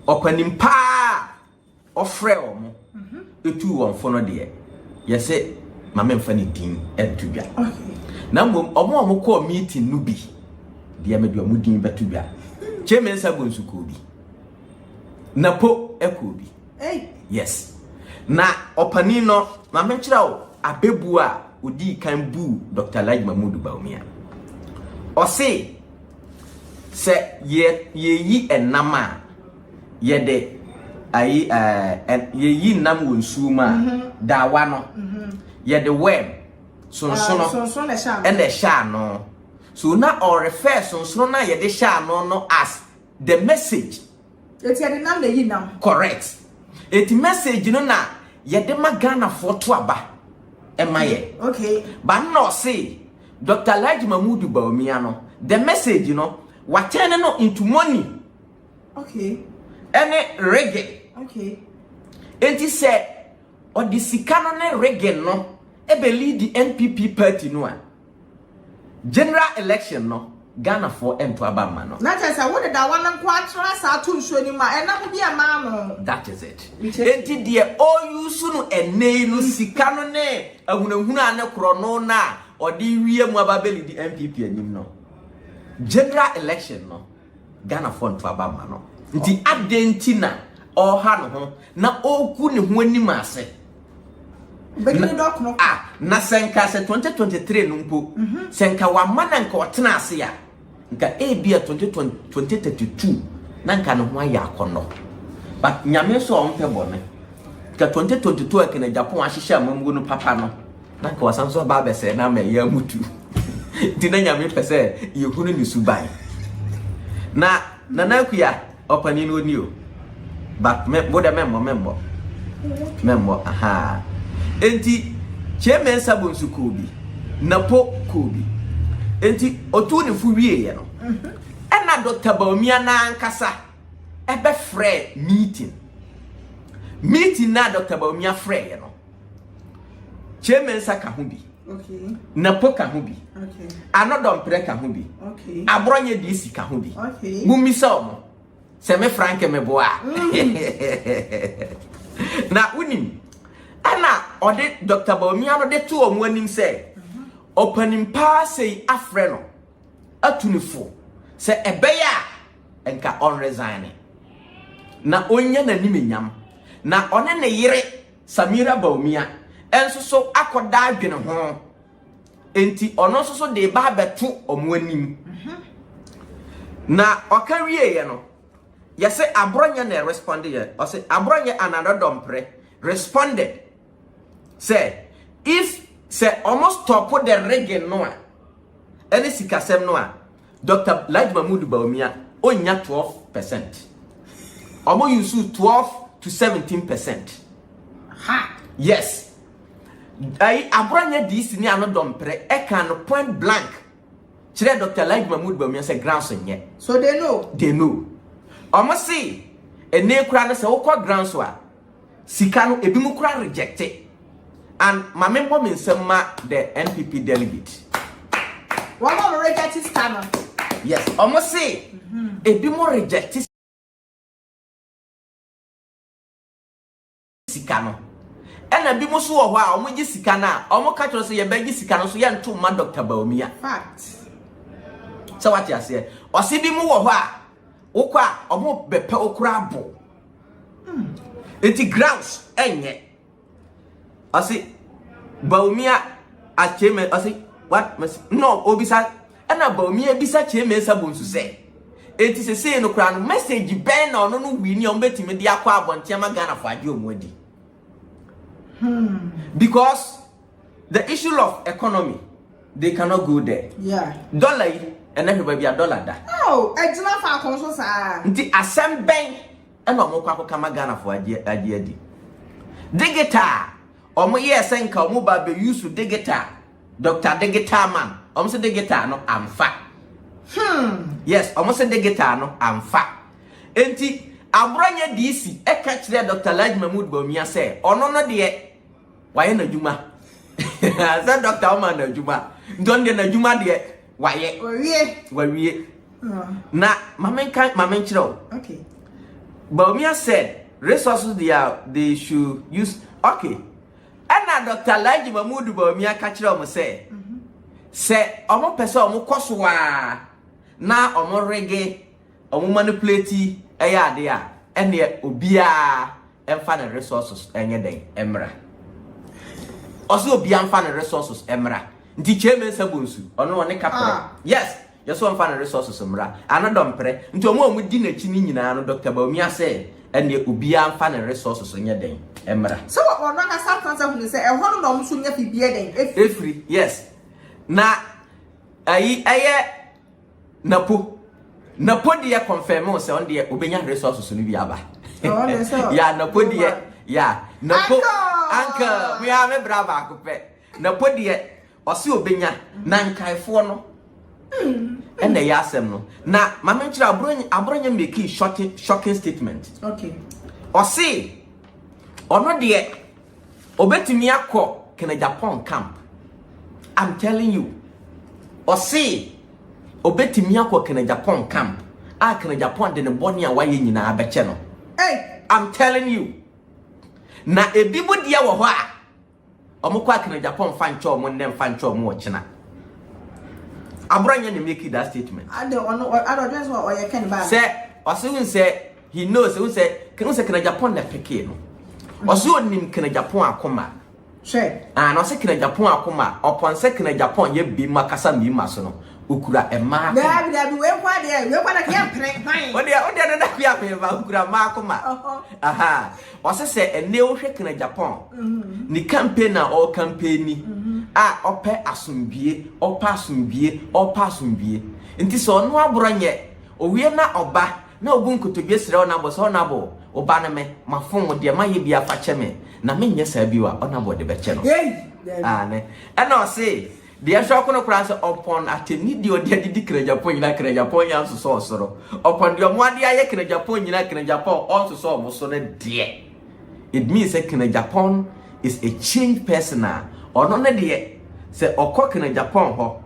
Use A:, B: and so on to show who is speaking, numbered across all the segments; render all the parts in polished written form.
A: Opening pa ofre omo. Etu won fo no de. Ye say mama mfa ni din etu bia. Na mom omo call meeting no bi. De me do mu din betu bia. Che Mensa bonsu ko bi. NAPO eko bi. Yes. Na opani no mama kira o abebu a odi kan bu Dr. Mahamadu Bawumia. O say se ye yi enama ye de ayi ye yi nam wonsu ma da wa no ye de web sonsono and the sha no so na or refer sonsono na ye de sha no as the message
B: it's ye de nam le yi nam
A: correct it message no na ye de magana foto aba emaye
B: okay
A: but no say Dr. Mahamadu Bawumia no the message what turn no into money
B: okay
A: any reggae
B: okay
A: enti say or the sikano ne reggae no ebe lead the NPP party no general election no Ghana for ento abama no
B: na tell say what da wan kwatra sa to nso ni ma ena mo bia ma no
A: that is it enti de all you sunu ene no sikano ne ahunahunu ane kro no na odi wie mu ababeli di NPP anim no general election no Ghana for ento abama no nti adentina o ha no ho na oku ne ho anim ase na senka se 2023 no mpo senka wa mananka otena ase ya nka ebia 2032 nanka no ho aya akono but nyame so on pe bone ka 2022 akena Japan ahihye amamugo no papa no nanka wasanso ba bese na ma ya mutu ti na nyame pese yehunu ni suban na nakuya opani no ni o but me boda membo aha enti che Mensa bonsu kobi NAPO kobi enti otu ne fu wie ye no ena Dr. Bawumia na ankasa ebe frɛ meeting na Dr. Bawumia frɛ ye no che Mensa ka ho bi
B: okay
A: NAPO ka ho bi
B: okay
A: anodom pre ka ho bi
B: okay
A: Abronye DC ka ho bi
B: okay
A: mumisa omo se me frank me boa na unim ana ode Dr. Bawumia no de to omo anim se opening pa say afre no atunifo se ebeya enka on resign na onya na nimenyam na one ne yire Samira Bawumia enso so akoda adwene ho enti ono so de ba beto omo anim na okawie ye no yese Abronye na responded ye o say Abronye another dompre responded say if say almost stop the reggae no any sikasem no Dr. Mahamadu Bawumia onya 12%. Omo use 12 to 17%.
B: Ha
A: yes ai Abronye DC ni anodompre e kan point blank kire Dr. Mahamadu Bawumia say grounds nye
B: so they know
A: omo see ene kura no say wokọ grounds wa sika no ebi mu kura rejected and my member Mensa the NPP delegate.
B: One more rejected scammer.
A: Yes, almost say a bit more rejected sikano. And a bit more so while we just sikana, almost catch us a baggy sikano, so young to my Dr. Bawumia.
B: Fact.
A: So what you say? Or see be more wa okwa or more bepe okrabo. It's grounds, and I say Bawumia at Kyei. I say what? No, obisa. And a Bawumia bisa Kyei Mensa bonsu say. It is a say no crown message ben or no win your betty me the aqua bontiama Ghana for you modi. Because the issue of economy they cannot go there.
B: Yeah.
A: Dollar and everybody a dollar that.
B: Oh, it's not for console sir.
A: Nti asem ben and no kwako kama Ghana for adi. Digita omo yes enka omo ba be use digita Dr. Digita man omo se digita no amfa yes omo se digita no amfa enti Abronye DC e ka kire Dr. Mahamadu Bawumia say ono no de waye na djuma say Dr. Oma na djuma don de na djuma de waye
B: wawie
A: na mamen kire
B: okay
A: Bawumia said resources they should use. Okay. And Dr. Laji Mahamadu Bawumia Kachira say, say, omo pesa omo koswa na omo reggae omo manipulate eya dia ene obia emfa na resources enye den emra. Also obia emfa na resources emra. Nti cheme sabonsu ono ne kapre. Yes. Yes, one fan resources mra. Anadompre. Nti omo di na chi ni nyina no Dr. Bawumia say ene obia fan resources onye den emra.
B: So ono ka South Africa hu say e hono no mso nya fibie den
A: efri. Yes. Na aye NAPO de confirm say on de obenya resources no bi aba.
B: Oh, yes.
A: Yeah, NAPO de yeah. NAPO anka we are me brava akopɛ. NAPO de osi obenya na nkaifo no. And the yasem no. Na mamenchira Abronye make shocking statement.
B: Okay.
A: Or say ono de obetimi akọ Kennedy Agyapong camp. I'm telling you. Or say obetimi akọ Kennedy Agyapong camp. Kennedy Agyapong de ne boni a waye nyina abeche no.
B: Hey,
A: I'm telling you. Na ebibu dia wo ho a omukọ Kennedy Agyapong fancho omo nem fancho omo wo china. Abronye make that statement.
B: I don't just what you can buy.
A: Say, say he knows. He say, can Kennedy Agyapong na peke no. Osu nim Kennedy Agyapong akoma.
B: Sure.
A: No say Kennedy Agyapong akoma. Upon say Kennedy Agyapong ye bi makasa mi maso no. Ukura ema.
B: There we kwa there. We kwa na kia prank fine.
A: Ode na kwa pe ba ukura ma akoma. Aha. Ose say ene wo hwe Kennedy Agyapong. Ni campaign na all campaign ni. Ope asumbie, opa asumbie. Nti so no Abronye, owie na oba, na obu nkotodwe sire na bo so na bo, oba na me, mafon de ma ye bia fa cheme, na me nya sa bi wa ona bo de be che no.
B: Hey.
A: Ne. And I say, the Shóck no kran so upon ateni di odi di Kennedy Agyapong nyina Kennedy Agyapong yan so soro. Upon the omo ade aye Kennedy Agyapong nyina Kennedy Agyapong on so mo so na de. It means that Kennedy Agyapong is a changed person now. Ono ne de se okọ Kennedy Agyapong ho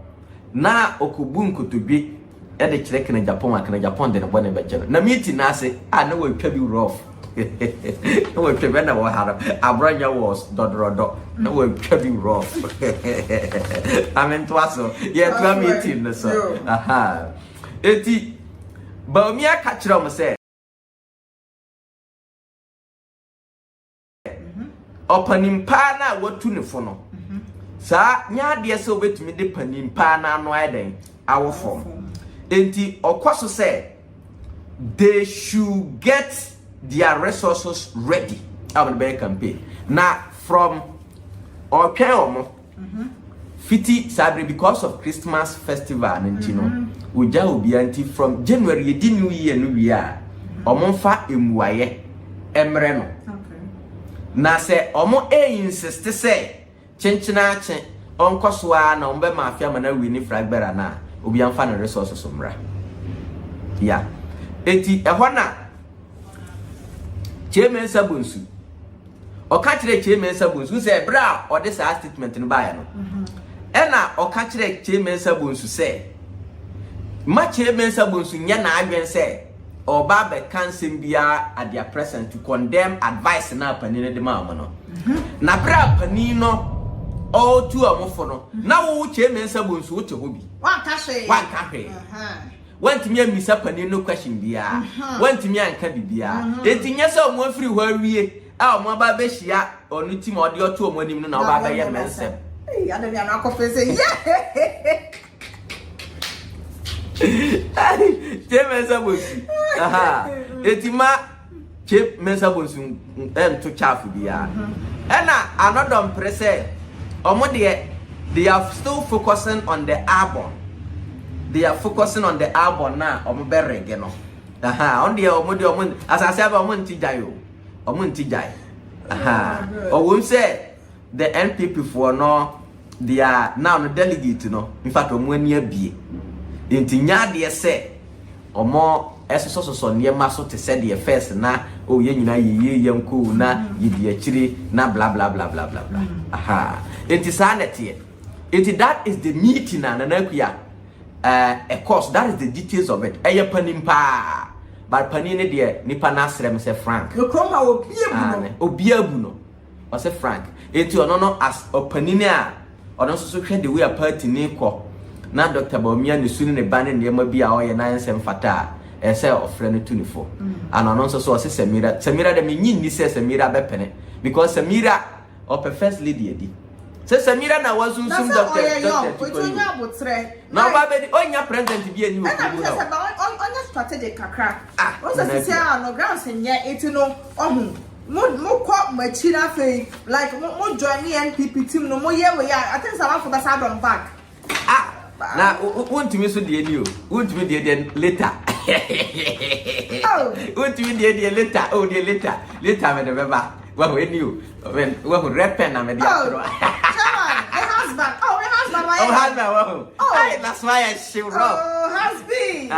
A: na okubu nkotodwe e de kire Kennedy Agyapong a Kennedy Agyapong de ne bone be jeno na meeting na ase na we twa bi rough na we twa na wo hara Abronye was dodrodo na we twa bi rough amen to aso ye twa meeting no so aha eti Bawumia ka kire o mo se opanimpa na watu ne fo no sa nya de se obetumi de panimpa na no aiden awofo enti okoso say they should get their resources ready our campaign na from otchere omo fiti sabre because of Christmas festival and no uja obi anti from January di new year no wi a omo fa emuaye emre no na se omo insist say chenchina chen onkosoa na ombe mafia mana wi ni fragbera na obi amfa na resources mra ya eti ehona Mensa bonsu oka kire Mensa bonsu say bra o de sa statement no ba ya no ena oka kire Mensa bonsu say ma Mensa bonsu nya na adwen say oba be cancel bia at their present to condemn advice na panini de ma no na bra panino all two amofo no na wo Mensa bonsu wo te hobi
B: wan ka hwe
A: want me misa panino question bia want me anka bibia etinye se omo afiri ho awie a omo ba be hia onu ti ma ode oto omo anim no na oba be ye Mensa
B: ya de na akofo say
A: Mensa bonsu aha etima Mensa bonsu to chafu bia ena another press omo they are still focusing on the album. They are focusing on the album now. Omo be reggae no. Aha, on the omo as I say about omo ntijayo. Omo ntijay. Aha. Or we say the NPP for no they are now no delegate no. In fact omo ani abie. Enti nya de say omo so ne maso te say the first na o ye nyina ye yanko na ye di akire na bla bla bla bla bla bla. Aha. Enti sanete. Enti that is the meeting na nakuya. Of course, that is the details of it. Eya panimpa. but panini de nipa na asrem say Frank
B: no kroma
A: obia bu no o say Frank enti ono no as opanini a ono so hwe the way a party ni kɔ na Dr. Bawumia ne sunu ne ba ne nema bi a oye na nsem fata e say ofre no 24 and ono so o say Samira de me nyi say Samira be pene because Samira or first lady edi say Samira na wasun sum doctor na ba be onya president bi ani o
B: onya strategic kakra o say no grounds nya etino ohun mo kwa machina fe like mo join the NPP team no mo ye we ya I think South Africa side on back
A: na wontumi so de ani o wontumi de later wontumi de later oh de later me de beba wa we ni o wa repen na me de atro husband that's why I show up husband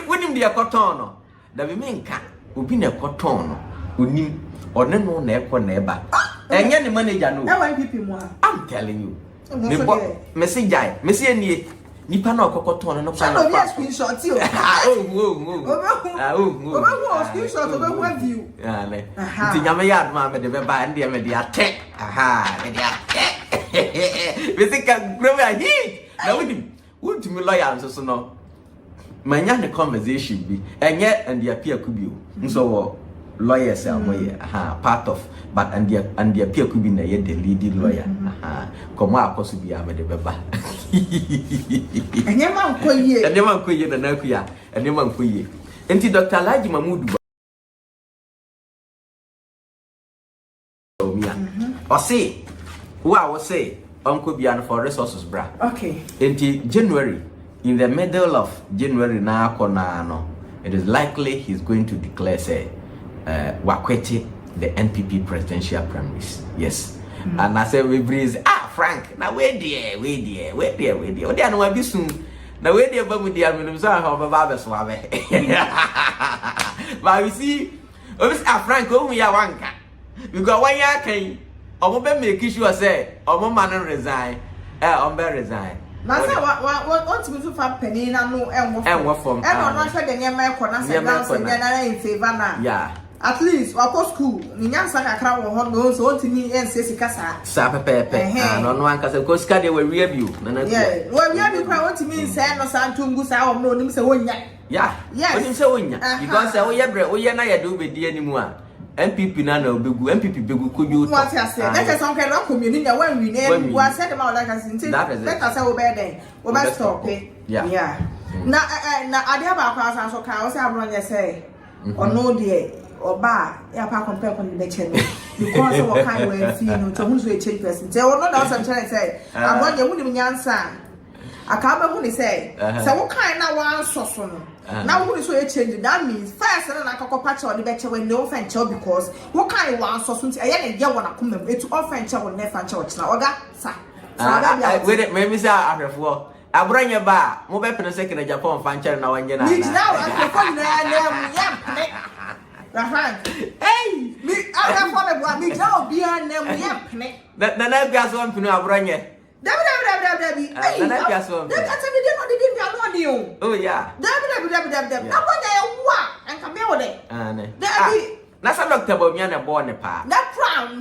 A: wonim de cotton no da be menka obi na cotton no onim one no na ekọ na eba enye ne manager no
B: NPP mo
A: I'm telling you message enie nipa na okokoton no
B: kwa no screenshot you screenshot view
A: le nti nyame ya aduma me de be ba ndie me de ate me de ate basika grove a hit na would me lawyer so no manya ne conversation bi enye and appear kubio nso lawyers are part of but and the appear could be the leading lawyer come out possibly am the beba
B: and man ko ye
A: na kuya and man ko ye enti Dr. Alhaji Mahamadu Bawumia o say who I was say uncle bian for resources bra
B: okay
A: enti January in the middle of January na kona no it is likely he's going to declare say wakwete the NPP presidential primaries. Yes. And I said we breeze Frank now we there o dey no abi soon now we there ba mu dia me so ha ba ba so abe but you see Frank o mu ya wanka because when ya kan omo be make sure say omo man resign omo be resign
B: na say what me to fa penny na no enwo
A: from
B: no hwe de nyema e kona say down say na in favor na
A: yeah
B: at least wa post school ni nyansa kakra wo ho no so ontini ense sika
A: sa pepe no anka say ko sika de we review na na
B: yeah we review kwa ontini say no sa ntungu sa wo no nim say wonya
A: yeah onim say wonya because say wo ye bre wo ye na ye do be di animu a NPP na obegu NPP begu koju to
B: what I say let us on kind of community na when we name we said them all like us let us say we be there we be stop yeah na ade ba kwa san so kan wo say Abronye say ono de oba ya pa compare kon the channel because what kind we feel no to who so change person say ono na some channel say Abronye hu ni nyansa akaba hu ni say say what kind na wan so no now who is so change that means first na akokọ patch on the beche when no fan child because what kind wan so so e ya na dia wona komam etu offend child na fan child na oga sa
A: wait me say ahwefo Abronye ba mo be pene Sécret Agyapong fan child na wanye na
B: ni now Akufo na mu ya Rahman hey me Akufo me bua me now bia na mu ya pene
A: na bia so mpinu Abronye
B: Dabi.
A: Na bia so mpinu
B: that me dey no dey no
A: oh yeah
B: Dabi na wona ya wa enka me wo dey Dabi
A: na sa Dr. Bawumia na born ne pa
B: that crown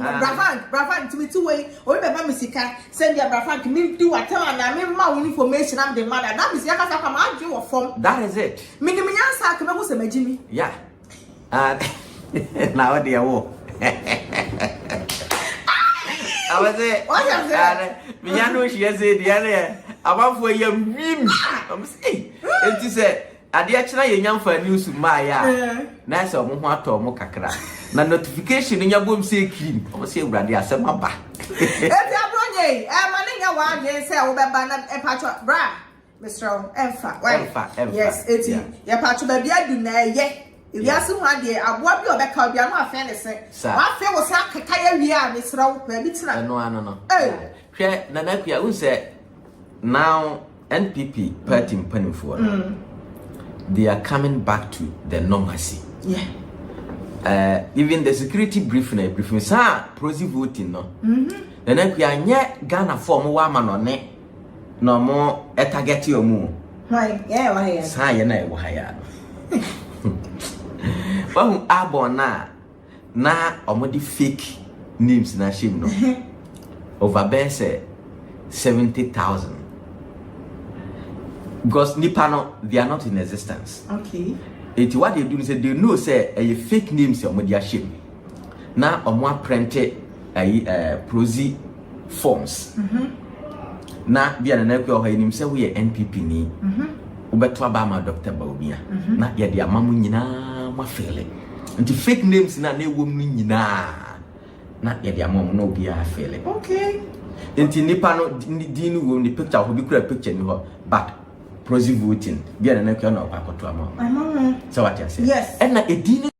B: Brafan to me two way o be ba misika send your Brafan me do whatever na me ma information am the mother that is yakasa kwa ma adwe wo form
A: that is it
B: me ni nyansa ka me go se magimi
A: yeah na what dey wo I was say me ya no hie say dia na abafo yam wim am say enti say ade akira ye nyamfa news ma ya na say omo ho ato omo kakra na notification nya bom say clean omo say urade asem aba
B: eti Abronye mani nya wa ade say wo be ba na patcho bra Mr. Emfa yes eti ya patcho ba bia du na ye if you ask one day aboa bi obeka obi anu afa ne se wa fe wo sa keka ya wi a Mr. wo pa bi tina
A: no hwe na na kua un say now NPP party mpanimfo they are coming back to the normalcy even the security briefing sa proxy voting no na na kua nye Ghana form wa ma no ne no mo target omu
B: why yeah
A: sa ye na e wo haya Wahu Abon na omodi fake names na shame no. Over there say 70,000. Because Nipano, they are not in existence.
B: Okay.
A: It's what they do is they know say a fake names omodi shame. Na omwa printed prosy forms. Na bia na nakwa ho nim say we NPP ni. Ubeto abama Dr. Bawumia. Na ye de amamu nyina ma fele. Nti fake names na ewo mu nyina. Na ye de amamu na obi a fele.
B: Okay.
A: Nti nipa no di no wo ni picture ho bi kura picture ni ho but prosy voting bia na nakwa na opakoto amamu. So what you say?
B: Yes.
A: And na edini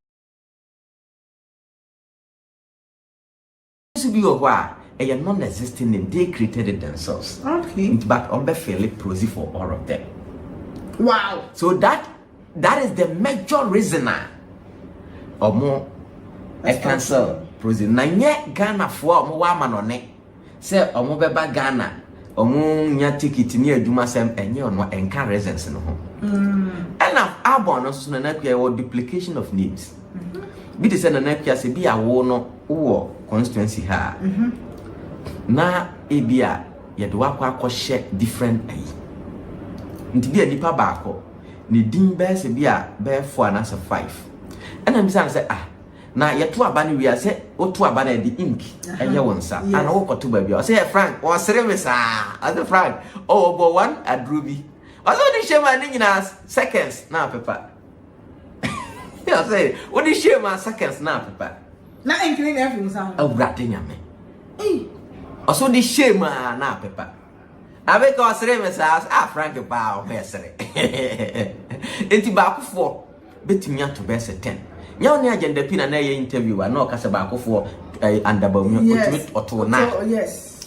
A: be a non-existing name. They created it themselves.
B: Okay.
A: But on be fairly prosy for all of them.
B: Wow.
A: So that is the major reason or more a cancel prosy. Na nye Ghana for mo wa manone. Say omo beba Ghana omo nya ticket ni adwuma sem enye ono enka residence no ho. And now abon no so na kwa duplication of names. Bi de say na kwa se bi awo no wo constituency ha. Na ebia ye de wakwa share different ayi. Nti bia nipa baako ne din be se bia be 4 na se 5. Ena mi say na ye to aba ne wi ase o to aba na di ink enye wonsa ana wo koto ba bia say Frank o sere me sa as Frank oh bo one adrubi also di shema ni nyina seconds na paper. I say what di shema seconds na paper.
B: Na enkini na afi musa ho.
A: Awurade nyame. Also the shame na pepa. Abe ka osere me sa Frank ba o besere. Enti ba akufo betimi ato bese 10. Nya oni agenda pina na ye interview na o kasa ba akufo andabawumia ultimate oto na.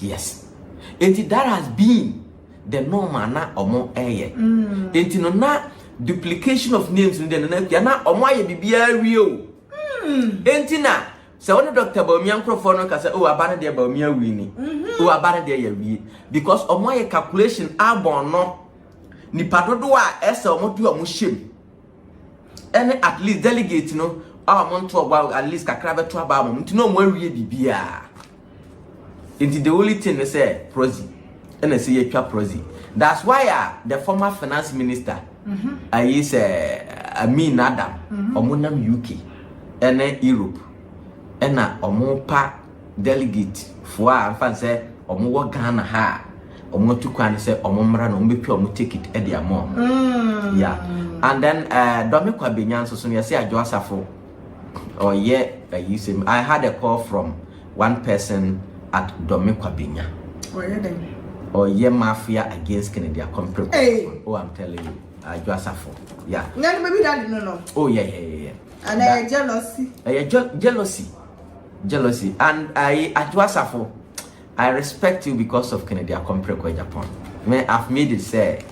A: Yes. Enti that has been the normal na omo eye. Enti no na duplication of names in the na omo aye bibia wi o. Enti na so when Dr. Bawumia microphone no kasa oh abana de Bawumia wi ni oh abana de ya wi because omo ye calculation abon no nipa dodo a ese omo du omo shem any at least delegate no omo nto oba at least kakra beto aba omo nti no omo awie bibia into the only thing they say prosy and I say ye twa prosy. That's why the former finance minister is Amin Adam omo nam UK and Europe and omo pa delegate for fan say omo wo Ghana ha omo to kwan say omo mra no omo omo take it e dia mom. Yeah. And then Domi Kwabena so you say Ajo Asafo or yeah I had a call from one person at Domi Kwabena. Or yeah mafia against Kennedy Agyapong. Hey. Oh I'm telling you Ajo Asafo. Yeah.
B: No maybe that no.
A: Oh yeah.
B: And jealousy.
A: Jealousy. And Ajo Asafo, I respect you because of Kennedy Agyapong. I've made it say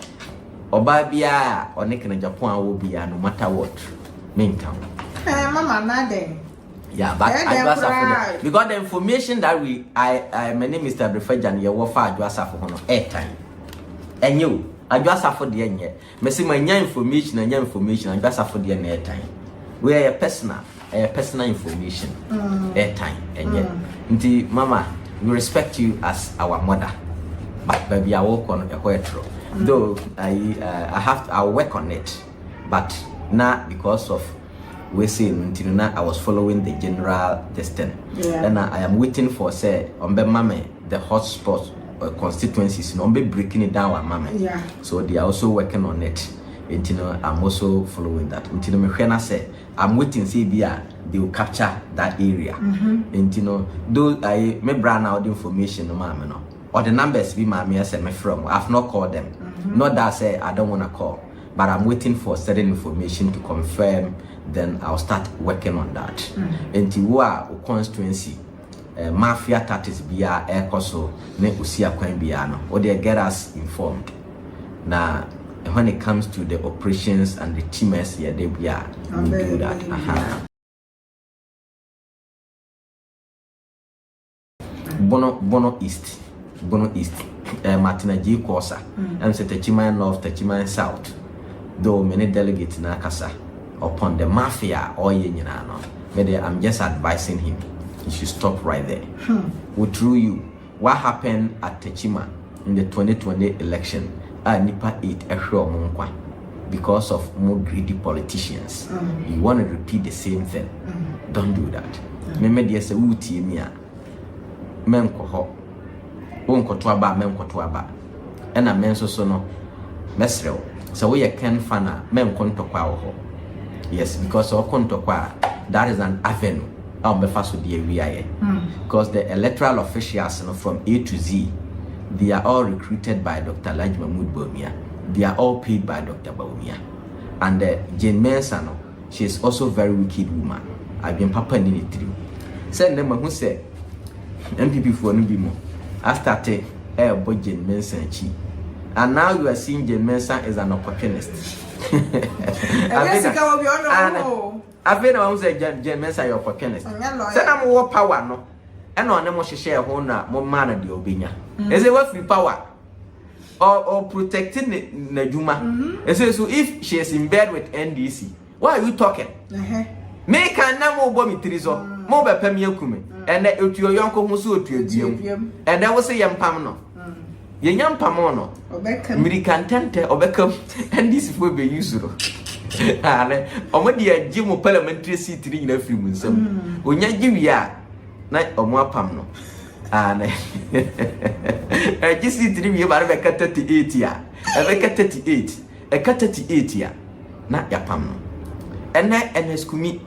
A: Obabia or Kennedy Agyapong will be no matter what. Main town.
B: Mama Nade.
A: Yeah, but Ajo Asafo because the information that my name is Mr. Refejan, you offer Ajo Asafo on airtime. And you Ajo Asafo the end. Messi my information and information Ajo Asafo the airtime. We are personal information airtime and yet nti mama we respect you as our mother but baby I work on a quetro though I'll work on it but now because of we say until now I was following the general destiny and I am waiting for say on be mama the hotspot constituencies no be breaking it down mama so they are also working on it. I'm also following that. I'm waiting see they will capture that area. Though I may brand out the information no or the numbers be my send me from. I've not called them. Not that I say I don't want to call, but I'm waiting for certain information to confirm. Then I'll start working on that. Constituency mafia tactics be air coso ne usia kwan biano or they get us informed. Now when it comes to the operations and the teamers here, they we do that. Bono East, Martina G. Corsa, and Techima North, Techima South. Though many delegates in Akasa, upon the mafia or yenyana. I'm just advising him. He should stop right there. Through you, what happened at Techima in the 2020 election? Nipa 8 because of more greedy politicians. You want to repeat the same thing. Don't do that. Me dear say uti mia. Menko ho. Wonko to aba menko to aba. Ena menso so no. Mesrew. So we Ken fana menko ntokwa ho. Yes, because o kontokwa that is an avenue. Because the electoral officials from A to Z, they are all recruited by Dr. Mahamadu Bawumia. They are all paid by Dr. Bawumia. And Jane Mensa, she is also a very wicked woman. I've been papa in it through. Send them who said NPP for Nubimo. I started boy Jane Mensa and she. And now you are seeing Jane Mensa as an opportunist. I've been on the Jane Mensa your opportunist. Send them more power, no. And on them she share hona more man of the Obinya. Is it worth free power? Or protecting Najuma. So if she is in bed with NDC, why are you talking? Make a number of bomb trizo, more by Pemia Kumi, and that you your uncle Musu to you. And that was a young Pamano. Young Pamono, Miricantente or Beckham, and this will be useful. Or dear Jim parliamentary seat in a few months. When you give ya, night or more Pamno. And I just see 3 years, but I cut 38 year. I cut 38. I cut 38 year. Not ya Pamno. And I and Escumi,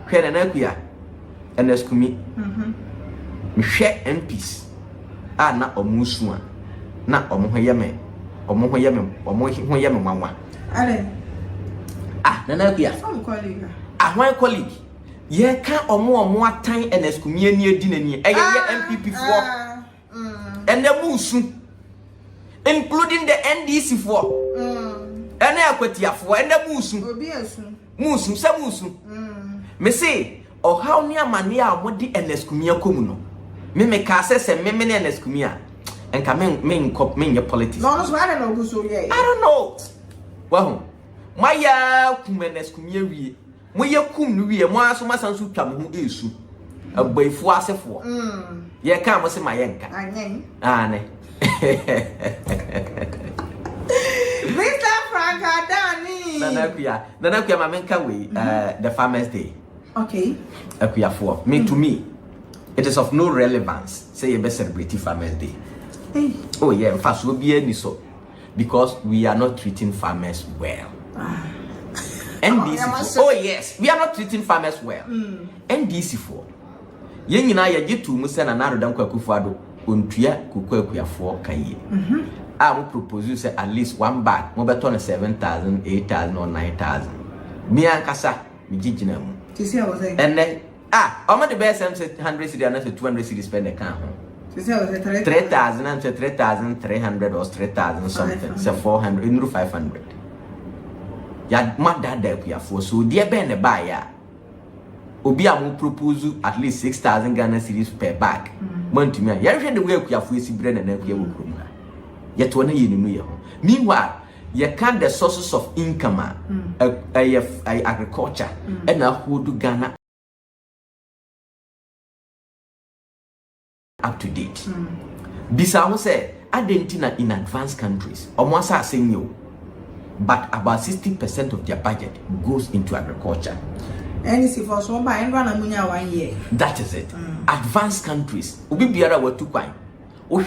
A: where an Aquia and Escumi. Share MPs. Not or Musua. Not or Moyame or Moyame or Moyame Mama. Nanakia. My colleague. Ye can't or more time and Escumia near dinner near NPP for and the Musu, including the NDC for and Aquatia for and the Musu, some Musu. Me say, or how near Mania would the Escumia Comuno. Me make casses and Memene and Escumia and come main cop main your politics. I don't know. Well, my Kumen Escumia. We are cum, we are more so much as you come who is a boy for us. Ye come was my yanka. Anne.
B: Mr. Frank Danny. Nanakia,
A: my menka way, the Farmers' Day.
B: Okay.
A: Akia for me to me. It is of no relevance. Say you best celebrate Farmers' Day. Oh, yeah, fast will be any so because we are not treating farmers well. NDC4. Oh yes, we are not treating farmers well. NDC4. Yen yina ye gitu musa na naro dan Akufo Addo ontua Kweku Kyei. I will propose say at least one bag. Mo beto na 7,000, 8,000 or 9,000. Me ankasa me gigina mu.
B: Tisi I was saying.
A: And then I'm the best 100 cedi and 200 cedi spend the can.
B: Tisi I was
A: 3,000 and 3,300 or 3,000 something. So 400 in 500. Ya mother there we are for so dear ben the buyer. Obi amu propose at least 6,000 Ghana cedis per bag. Month me. Ya the way we are for si brand and we will come. Yet one year in New Meanwhile, you can't the sources of income agriculture and now who do Ghana up to date. Bisa say Argentina in advanced countries almost are saying you. But about 60% of their budget goes into agriculture.
B: NC for so by and run amunya 1 year.
A: That is it. Advanced countries. Ubi biara were 2 kwine.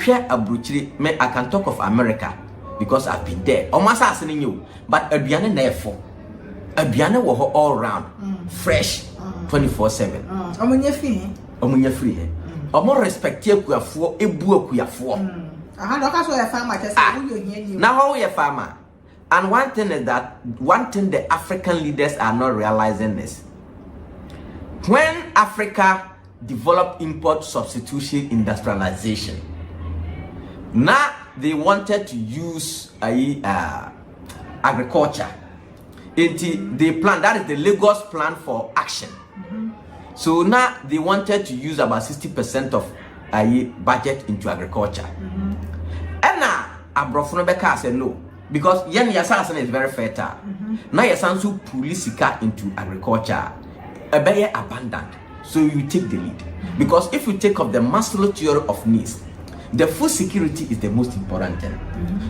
A: Share Abronye. I can talk of America because I've been there. Almost asking you, but Aduane therefore. Aduane were all round, fresh, 24/7.
B: Omunya free.
A: Omo respect ye kuafo, ebu kuafo.
B: Aha, so your farmer just say
A: now how you farmer? And one thing is that the African leaders are not realizing this. When Africa developed import substitution industrialization, now they wanted to use agriculture. They plan, that is the Lagos plan for action. So now they wanted to use about 60% of budget into agriculture. And now Abronye said no. because yen yasan is very fertile. Now yasan so pulisika into agriculture, a very abundant. So you take the lead. Because if you take up the Maslow theory of needs, the food security is the most important thing.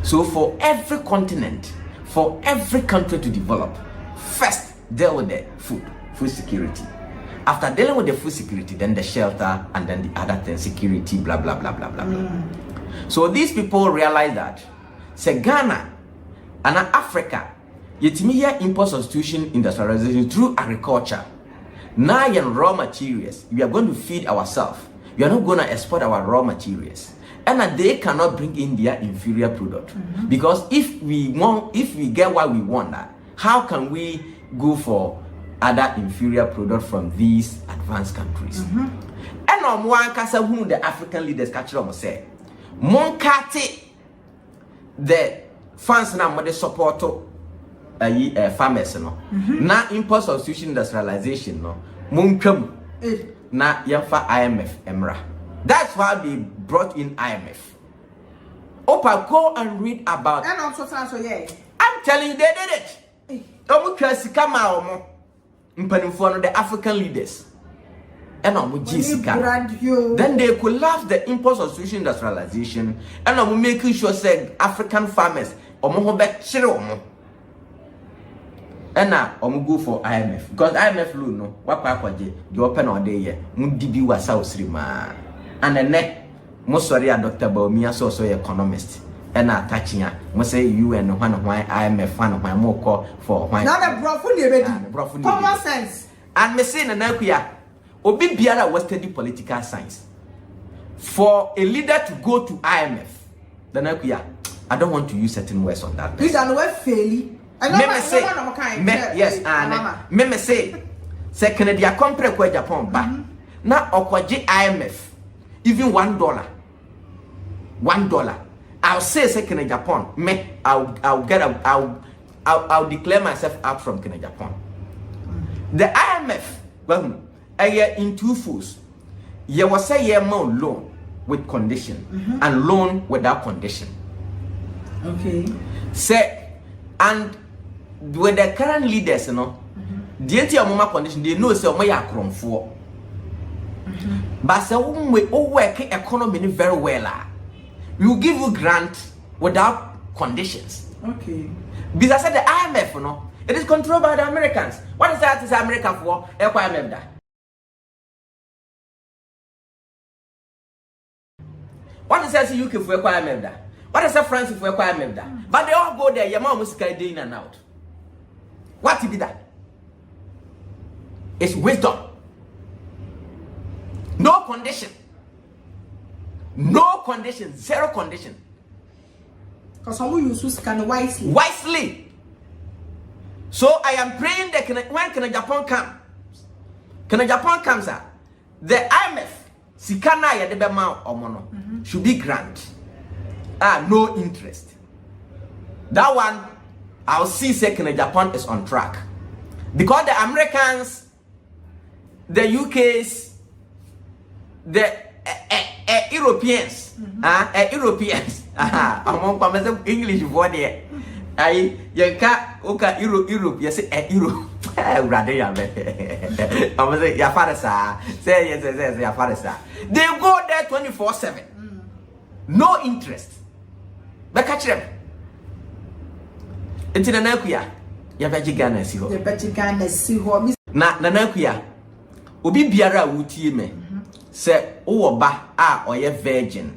A: So for every continent, for every country to develop, first deal with the food security. After dealing with the food security, then the shelter, and then the other thing, security, blah blah blah blah blah blah. So these people realize that say Ghana and Africa, yetimiya import substitution industrialization through agriculture. Now in raw materials, we are going to feed ourselves. We are not going to export our raw materials. And they cannot bring in their inferior product. Because if we get what we want, how can we go for other inferior product from these advanced countries? And on one case, whom the African leaders catch them say, Monkati, the fans now the support farmers no. Na import substitution industrialization no. Munkum na Gyamfi IMF emra. That's why they brought in IMF. Opa, go and read about.
B: And also, yeah.
A: I'm telling you, they did it. The African leaders. And then they collapse the import substitution industrialization. And I'm making sure say African farmers and now I'm go for IMF because IMF loan no what the open all day here mudibi wa South Rima and the next most sorry Dr. Bawumia so economist and now touching ya must say UN one why IMF one why more call for why
B: now the brofu common sense
A: and me say na kuya obi biara was study political science for a leader to go to IMF the na kuya I don't want to use certain words on that.
B: Please and word fairly.
A: Yes, and me say Kennedy Agyapong Kweku Agyapong ba na okwaje IMF even $1 I'll say Kennedy Agyapong me I'll declare myself out from Kennedy Agyapong. The IMF well in two fools you was say year more loan with condition and loan without condition.
B: Okay.
A: Say and with the current leaders, you know, the anti-amoma condition, they know say we are for. But say we work economy very well. We will give you grant without conditions.
B: Okay.
A: Because I said the IMF, you know, it is controlled by the Americans. What is that? Is American for? IMF that. What is that? UK for IMF that. What is that? France for IMF that. But they all go there. Your mom must get in and out. What to be that? It's wisdom. No condition. No condition. Zero condition.
B: Because someone uses can wisely.
A: Wisely. So I am praying that when Kennedy Agyapong comes out, the IMF Sikana ya debema omono should be grant. No interest. That one I'll see Kennedy Agyapong is on track. Because the Americans, the UKs, the Europeans, Europeans, among English word here. I yanka oka Europe, you say Europe. Rather, ya say ya farasa. Say yes, ya farasa. They go there 24/7. No interest. But catch them. Enti na nakuya ya beji Ghana si ho.
B: The beji Ghana si ho.
A: Na nakuya obi biara wutie me se wo ba a oye virgin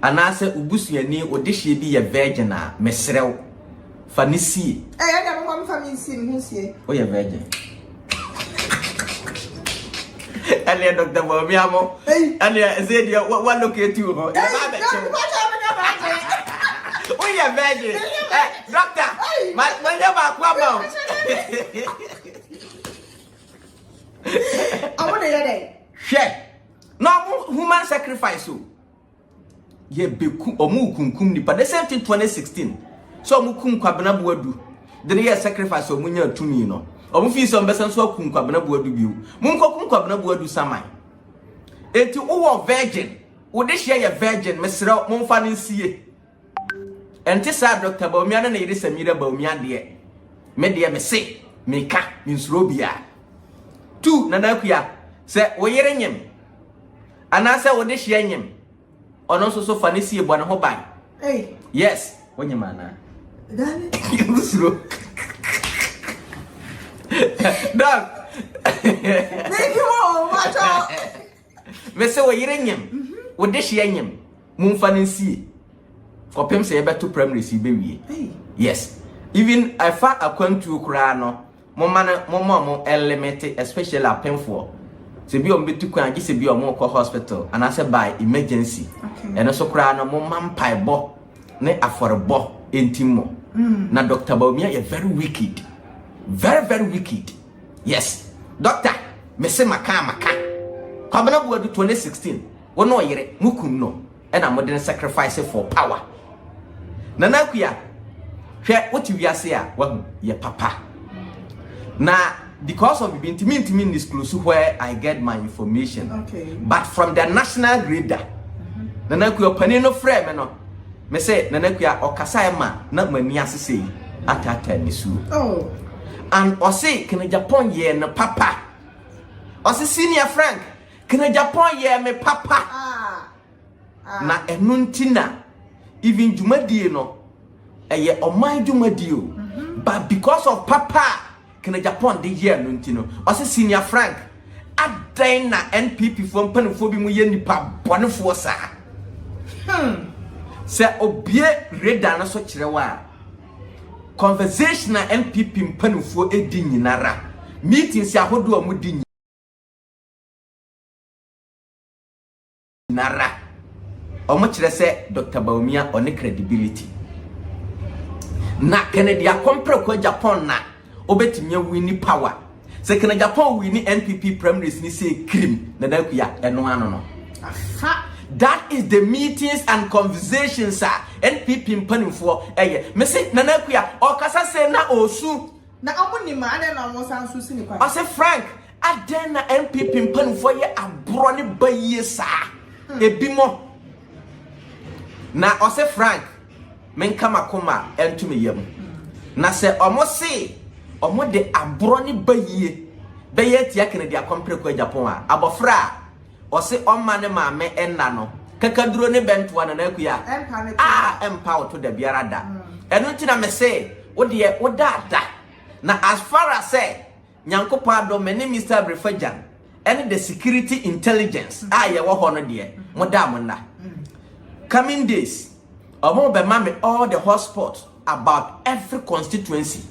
A: anase ubusuani odehye bi ye virgin a mesrew fa ne sie
B: ya mo fa me sie me sie
A: oye virgin ale Dr. Bawumia mo ale say dia what locate you ho ya ba be che oye virgin doctor when you back kwaba
B: I want to hear that.
A: Share. No human sacrifice. Ye beku omu kunkum ni but the same thing 2016. So omu kum Kwabena Buadu. The year sacrifice omu nya tumi no. Omu fi so mbesa so kum Kwabena Buadu biu. Mun ko kum Kwabena Buadu Sammy. Eti wo virgin. Wo de share ye virgin mesra mo fa nsie. enti sa Dr. Bawumia na yiri Samira Bawumia de me de me se me ka nsuro bia tu na nakuya se wo yere nyem ana se wo de hia nyem ono so fa ne sie bo ne ho ban yes wonyem ana
B: dale
A: nsuro dog
B: thank you macho
A: me se wo yere nyem wo de hia nyem mumfa ne sie kopem se yebeto primary si bewie yes even afa akwantu kura no mo element especially apemfo se bi o mbetu kwan gi se bi o mo ko hospital and say by emergency eno so kura no mo mampai bo ne aforebo entimo na Dr. Bawumia is very wicked, very wicked. Yes doctor me se maka Kwabena Agyarko 2016 wono yere mukum no and modern sacrifice for power nana kuya hwe what you wiase a wahu ye papa na because of intimi disclose where I get my information but from the national grader nana kuya pani no frame no me say nana kuya okasa ma na mani asese atata nisu and ose Kennedy Agyapong ye no papa ose senior Frank Kennedy Agyapong ye me papa na enuntina even Jumadie no eye oman Jumadie but because of papa Kennedy Agyapong de year no ntino ose senior Frank adan na NPP fo mpanfo bi mu ye nipa bonefo sa se obie reda na so kirewa conversation na NPP mpanfo edi nyinara meetings ahodo mu di nyinara omo kire se Dr. Bawumia on credibility na Kennedy Agyapong Agyapong na obetimia win power se Kennedy Agyapong win NPP primaries ni say cream na dakuya eno ano no that is the meetings and conversations NPP mpanimfo me say na dakuya okasa se na osu
B: na omunima ade na omo sansu sini kwa
A: ose Frank ade na NPP mpanimfo ye Abronye baye sa ebimo na ose Frank menka makoma entumi yam na se omo se omo de Abronye baye tia Kennedy Agyapong Agyapong abofra ose omma ne maame enna no kakaduro ne bentoa na nakuya empa to da biara da eno ntina me se wo de wo da na as far as say Nyankopon Addo me ne Mr. Brefajan and the security intelligence ye wo ho no de mo da mo na coming days omo be mame all the hotspots about every constituency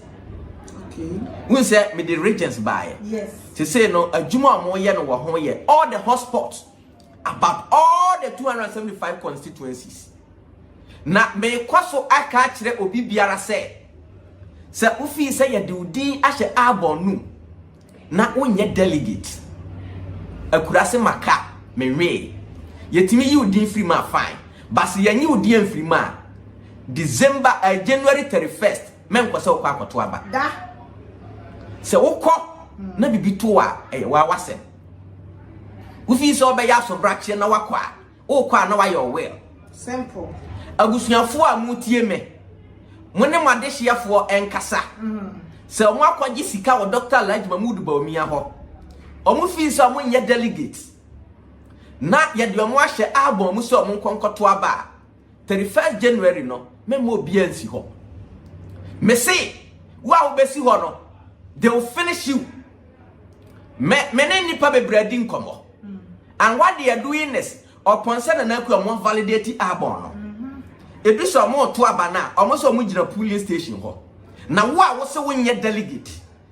A: we say me the regions by
B: yes
A: to say no adwuma mo ye no wo ho ye all the hotspots about all the 275 constituencies na me kwaso aka kire obi biara se ufi se ye de udi ahye abonu na onye delegate akurase maka menwe yetimi yi udi free ma fine but yanyi udi free ma December January 31st men kwase okwa akoto aba
B: da
A: se wokọ na bibi to a wa wase ufi so be ya so brache na wakọ a okọ na wa your well
B: simple
A: agusuafo a mutie me mo ne madehyiafo enkasa se omo akwaji sika wo Dr. Mahamadu Bawumia ho omo fi so omo nye delegate na ye de omo ahye album so omo nkonkoto aba 31st January no memo bia nsi ho me say wa wo besi ho no they will finish you many nipa be breading komo and what they are doing is upon say na ku omo validate album no ebi so omo to aba na omo so omo gina polling station ho na wo se wonye delegate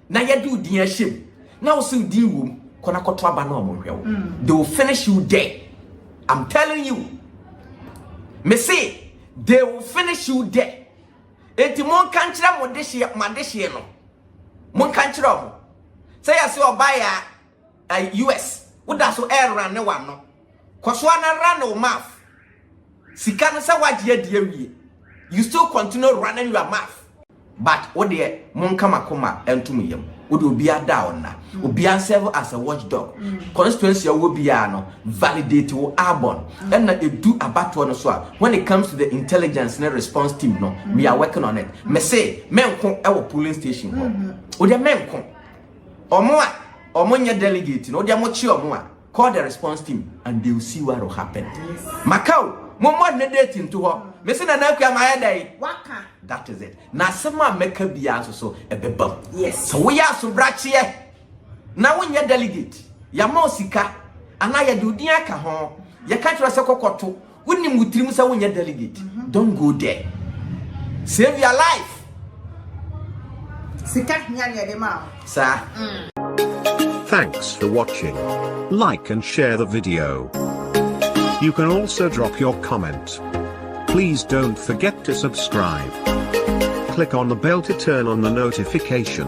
A: na ye do din ahyem na wo se din wom kona koto aba na omo hwewo they will finish you there. I'm telling you me say they will finish you there. Enti mon kan kire mo madehye no mon kan kire mo say ya se obaya US woda so air run ne one no koso na run o mouth sika no say wagye adie wie you still continue running your mouth but wo de mon kama koma entum yam would be a down now. Would be serve as a watchdog. Constituency will be validate or Arbon. And it do about one as well. When it comes to the intelligence and response team, no, we are working on it. Me say, men come our polling station. Or the men come. Or more, or when you're delegating, or the mochi or more. Call the response team and they will see what will happen. Macau, more than dating to her. Missing an aqua my day.
B: Waka.
A: That is it. Now, someone make a be also so a bebum.
B: Yes.
A: So we are so bright here. Now, when you're delegate, you're more sika, and I do diaka home. You can't trust a cocoto. When you would trim so when you're delegate, don't go there. Save your life.
B: Sika nyanya de ma.
A: Sir.
C: Thanks for watching. Like and share the video. You can also drop your comment. Please don't forget to subscribe. Click on the bell to turn on the notification.